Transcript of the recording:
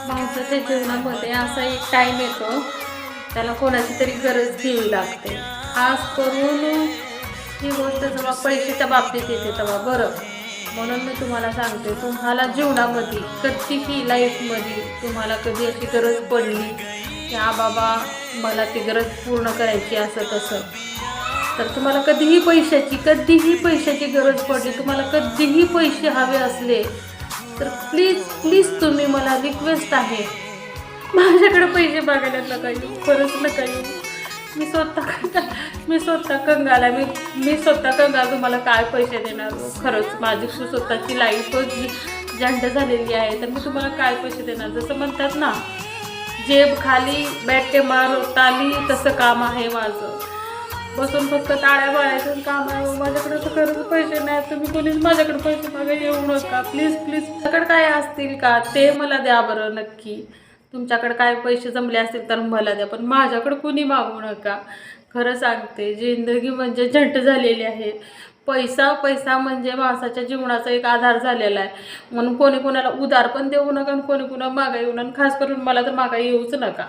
माणसाच्या जीवनामध्ये असा एक टाईम येतो, त्याला कोणाची तरी गरज घ्यावी लागते. खास करून ही गोष्ट जेव्हा पैशाच्या बाबतीत येते तेव्हा बरं. म्हणून मी तुम्हाला सांगते, तुम्हाला जीवनामध्ये कधीही लाईफमध्ये तुम्हाला कधी अशी गरज पडली की हा बाबा मला ती गरज पूर्ण करायची असं तसं, तर तुम्हाला कधीही पैशाची गरज पडली, तुम्हाला कधीही पैसे हवे असले तर प्लीज तुम्ही, मला रिक्वेस्ट आहे, माझ्याकडे पैसे मागायला नका येऊ, खरंच नका येऊ. मी स्वतः कंगाल आहे. मी स्वतः कंगाल, तुम्हाला काय पैसे देणार हो? खरंच माझी स्वतःची लाईफच जंट झालेली आहे, तर मी तुम्हाला काय पैसे देणार? जसं म्हणतात ना, जेब खाली बैठे मार ताली, तसं काम आहे माझं. बसून फक्त टाळ्या मारायचं काम आहे. माझ्याकडे तर खरंच पैसे नाही, तुम्ही कोणीच माझ्याकडे पैसे मागायला येऊ नका प्लीज. तुमच्याकडे काय असतील का ते मला द्या बरं नक्की. तुमच्याकडे काय पैसे जमले असतील तर मला द्या, पण माझ्याकडे कुणी मागू नका. खरं सांगते, जिंदगी म्हणजे झंट झालेली आहे. पैसा म्हणजे माणसाच्या जीवनाचा एक आधार झालेला आहे. म्हणून कोणी कोणाला उधार पण देऊ नका आणि कोणी कोणाला मागा येऊ नका. खास करून मला तर मागा येऊच नका.